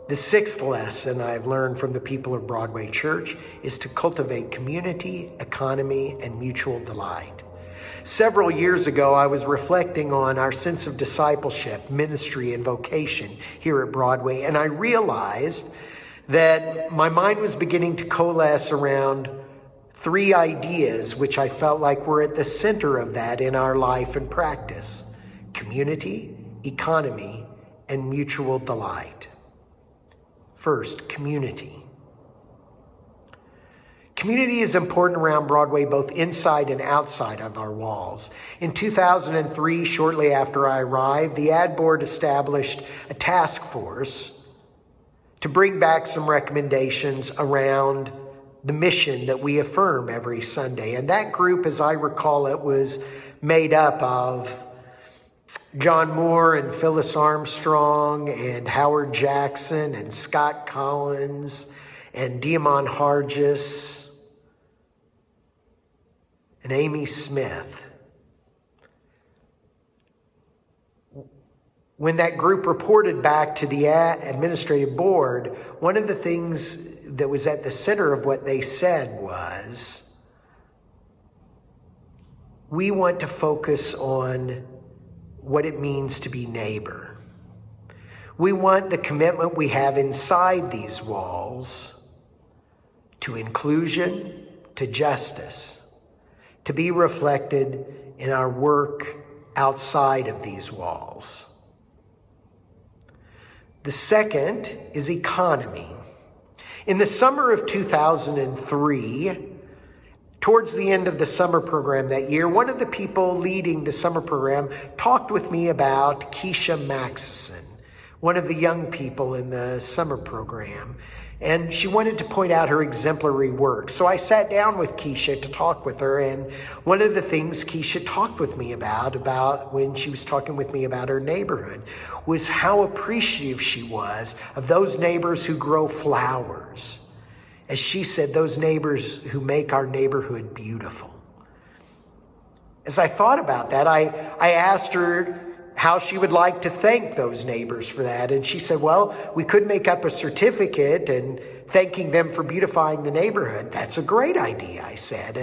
The sixth lesson I've learned from the people of Broadway Church is to cultivate community, economy, and mutual delight. Several years ago, I was reflecting on our sense of discipleship, ministry, and vocation here at Broadway, and I realized that my mind was beginning to coalesce around three ideas which I felt like were at the center of that in our life and practice: community, economy, and mutual delight. First, community. Community is important around Broadway, both inside and outside of our walls. In 2003, shortly after I arrived, the ad board established a task force to bring back some recommendations around the mission that we affirm every Sunday. And that group, as I recall it, was made up of John Moore and Phyllis Armstrong and Howard Jackson and Scott Collins and Diamond Hargis and Amy Smith. When that group reported back to the administrative board, one of the things that was at the center of what they said was, we want to focus on what it means to be neighbor. We want the commitment we have inside these walls to inclusion, to justice, to be reflected in our work outside of these walls. The second is economy. In the summer of 2003, towards the end of the summer program that year, one of the people leading the summer program talked with me about Keisha Maxson, one of the young people in the summer program. And she wanted to point out her exemplary work. So I sat down with Keisha to talk with her. And one of the things Keisha talked with me about when she was talking with me about her neighborhood, was how appreciative she was of those neighbors who grow flowers. As she said, those neighbors who make our neighborhood beautiful. As I thought about that, I asked her how she would like to thank those neighbors for that. And she said, well, we could make up a certificate and thanking them for beautifying the neighborhood. That's a great idea, I said.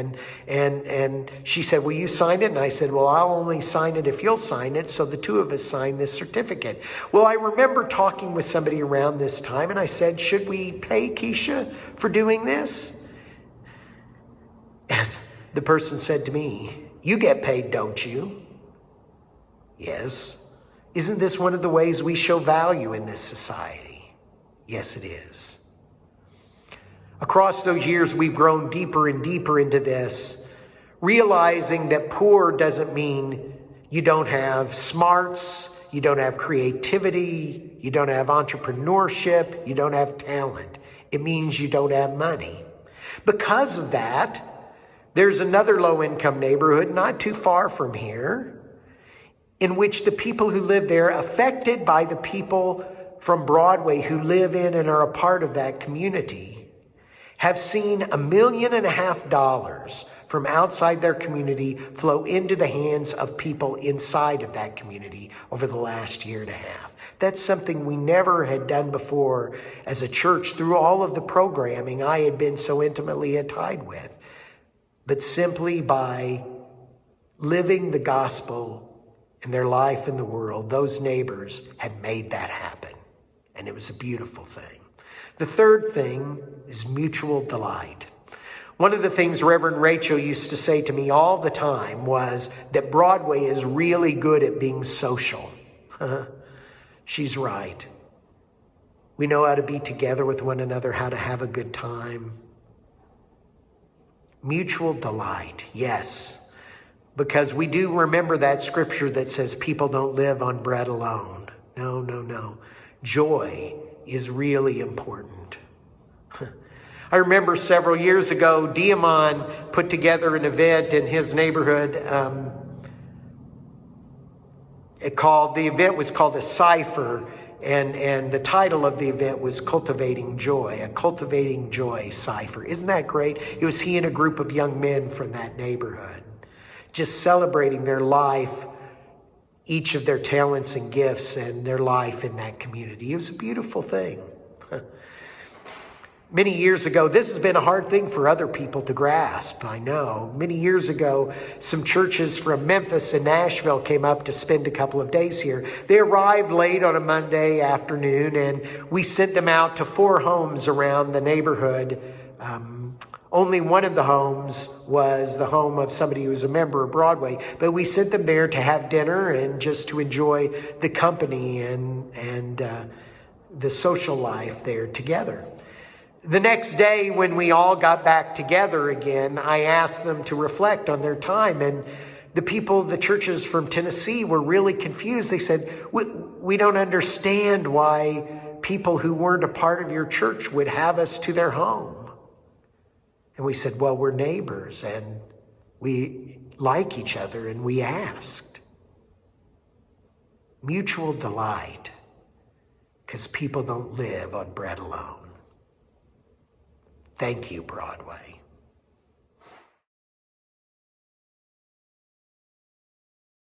And she said, will you sign it? And I said, well, I'll only sign it if you'll sign it. So the two of us signed this certificate. Well, I remember talking with somebody around this time, and I said, should we pay Keisha for doing this? And the person said to me, you get paid, don't you? Yes. Isn't this one of the ways we show value in this society? Yes, it is. Across those years, we've grown deeper and deeper into this, realizing that poor doesn't mean you don't have smarts, you don't have creativity, you don't have entrepreneurship, you don't have talent. It means you don't have money. Because of that, there's another low-income neighborhood not too far from here, in which the people who live there, affected by the people from Broadway who live in and are a part of that community, have seen $1.5 million from outside their community flow into the hands of people inside of that community over the last year and a half. That's something we never had done before as a church through all of the programming I had been so intimately tied with. But simply by living the gospel in their life in the world, those neighbors had made that happen. And it was a beautiful thing. The third thing is mutual delight. One of the things Reverend Rachel used to say to me all the time was that Broadway is really good at being social. She's right. We know how to be together with one another, how to have a good time. Mutual delight, yes. Because we do remember that scripture that says people don't live on bread alone. No. Joy is really important. I remember several years ago, Diamond put together an event in his neighborhood. The event was called a Cipher, and the title of the event was Cultivating Joy, a Cultivating Joy Cipher. Isn't that great? It was he and a group of young men from that neighborhood, just celebrating their life, each of their talents and gifts and their life in that community. It was a beautiful thing. Many years ago, this has been a hard thing for other people to grasp, I know. Many years ago, some churches from Memphis and Nashville came up to spend a couple of days here. They arrived late on a Monday afternoon, and we sent them out to 4 homes around the neighborhood. Only one of the homes was the home of somebody who was a member of Broadway, but we sent them there to have dinner and just to enjoy the company and the social life there together. The next day, when we all got back together again, I asked them to reflect on their time, and the churches from Tennessee were really confused. They said, we don't understand why people who weren't a part of your church would have us to their home. And we said, well, we're neighbors, and we like each other, and we asked. Mutual delight, because people don't live on bread alone. Thank you, Broadway.